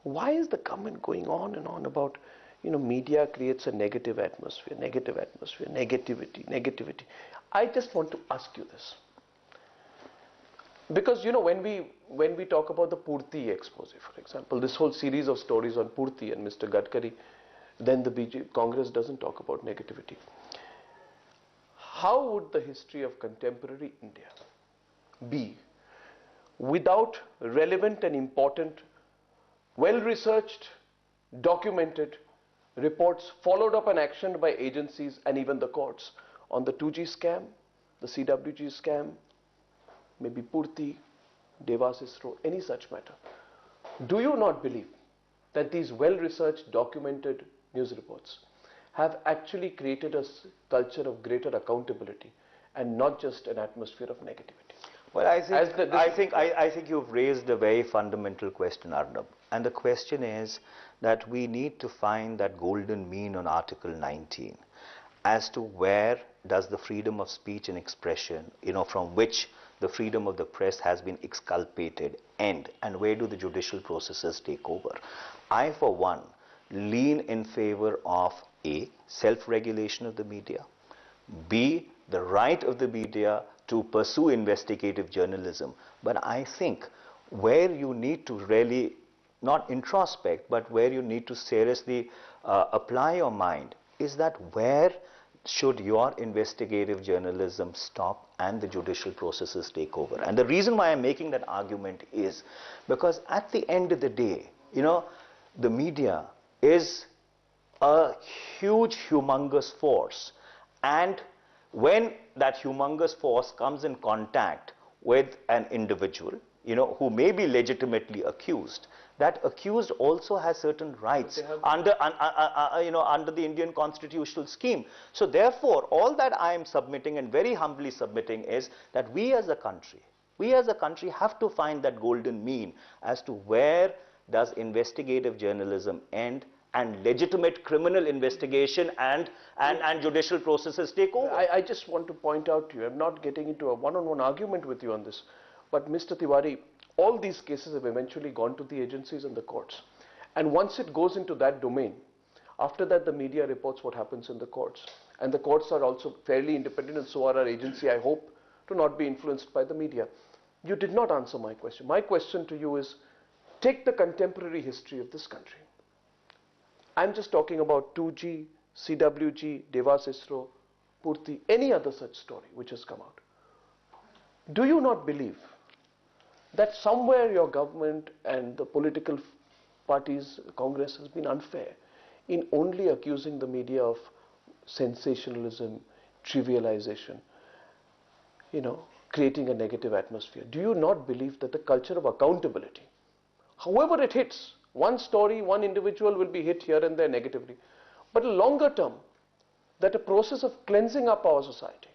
Why is the government going on and on about, media creates a negative atmosphere, negativity, negativity? I just want to ask you this. Because, when we talk about the Purti expose, for example, this whole series of stories on Purti and Mr. Gadkari, then the Congress doesn't talk about negativity. How would the history of contemporary India be without relevant and important, well-researched, documented reports followed up and actioned by agencies and even the courts on the 2G scam, the CWG scam, maybe Purti, Devasisro, any such matter? Do you not believe that these well-researched, documented news reports have actually created a culture of greater accountability and not just an atmosphere of negativity? Well, I think you've raised a very fundamental question, Arnab. And the question is that we need to find that golden mean on Article 19 as to where does the freedom of speech and expression, from which the freedom of the press has been exculpated, end, and where do the judicial processes take over. I, for one, lean in favor of A, self-regulation of the media, B, the right of the media to pursue investigative journalism. But I think where you need to really, not introspect, but where you need to seriously apply your mind is that where should your investigative journalism stop and the judicial processes take over. And the reason why I'm making that argument is because at the end of the day, the media is a huge, humongous force. And when that humongous force comes in contact with an individual, who may be legitimately accused, that accused also has certain rights under the Indian constitutional scheme. So therefore, all that I am submitting and very humbly submitting is that we as a country have to find that golden mean as to where does investigative journalism end and legitimate criminal investigation and judicial processes take over. I just want to point out to you, I'm not getting into a one-on-one argument with you on this, but Mr. Tewari, all these cases have eventually gone to the agencies and the courts. And once it goes into that domain, after that the media reports what happens in the courts. And the courts are also fairly independent, and so are our agency, I hope, to not be influenced by the media. You did not answer my question. My question to you is, take the contemporary history of this country. I'm just talking about 2G, CWG, Devasisro, Purti, any other such story which has come out. Do you not believe that somewhere your government and the political parties, Congress, has been unfair in only accusing the media of sensationalism, trivialization, creating a negative atmosphere? Do you not believe that the culture of accountability, however it hits, one story, one individual will be hit here and there negatively, but longer term, that a process of cleansing up our society,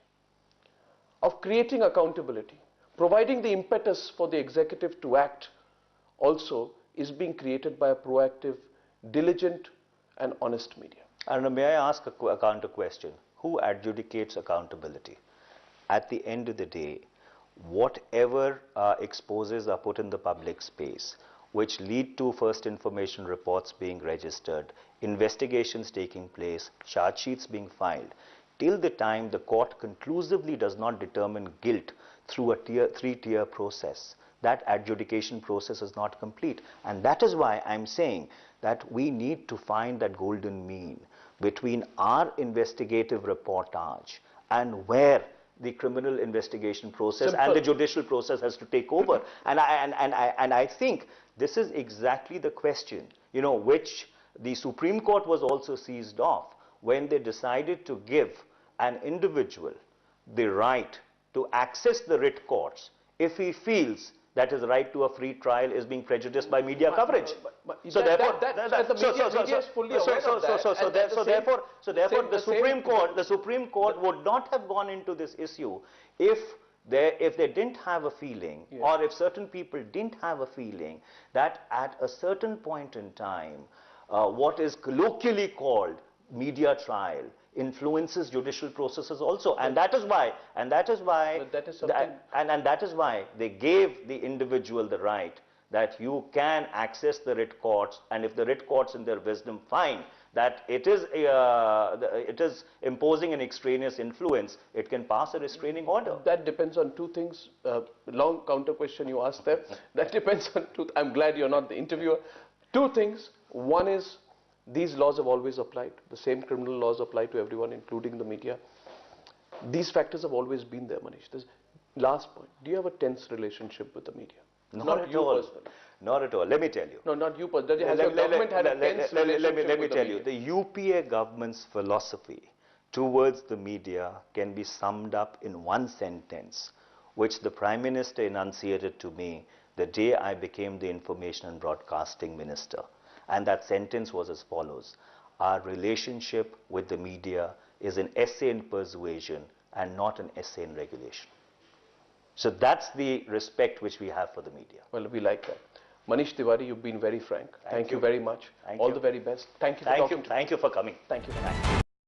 of creating accountability, providing the impetus for the executive to act also is being created by a proactive, diligent and honest media? And may I ask a counter question? Who adjudicates accountability? At the end of the day, whatever exposes are put in the public space, which lead to first information reports being registered, investigations taking place, charge sheets being filed, till the time the court conclusively does not determine guilt through a three-tier process, that adjudication process is not complete. And that is why I'm saying that we need to find that golden mean between our investigative reportage and where the criminal investigation process and the judicial process has to take over. And I think this is exactly the question, which the Supreme Court was also seized off when they decided to give an individual the right to access the writ courts if he feels that his right to a free trial is being prejudiced by media coverage. So therefore, the Supreme Court would not have gone into this issue if they didn't have a feeling, or if certain people didn't have a feeling that at a certain point in time, what is colloquially called media trial influences judicial processes also, and that is why they gave the individual the right that you can access the writ courts, and if the writ courts in their wisdom find that it is imposing an extraneous influence, it can pass a restraining order. That depends on two things. Long counter question you asked there. That depends on two. I'm glad you're not the interviewer. Two things. One is these laws have always applied. The same criminal laws apply to everyone, including the media. These factors have always been there, Manish. Last point. Do you have a tense relationship with the media? Not at all. Personally. Not at all. Let me tell you. No, not you personally. Has your government had a tense relationship Let me with the tell media? you, the UPA government's philosophy towards the media can be summed up in one sentence, which the Prime Minister enunciated to me the day I became the Information and Broadcasting Minister. And that sentence was as follows: our relationship with the media is an essay in persuasion and not an essay in regulation. So that's the respect which we have for the media. Well, we like that. Manish Tewari, you've been very frank. Thank you very much. Thank All you. the very best. Thank you for talking to me. Thank you for coming. Thank you.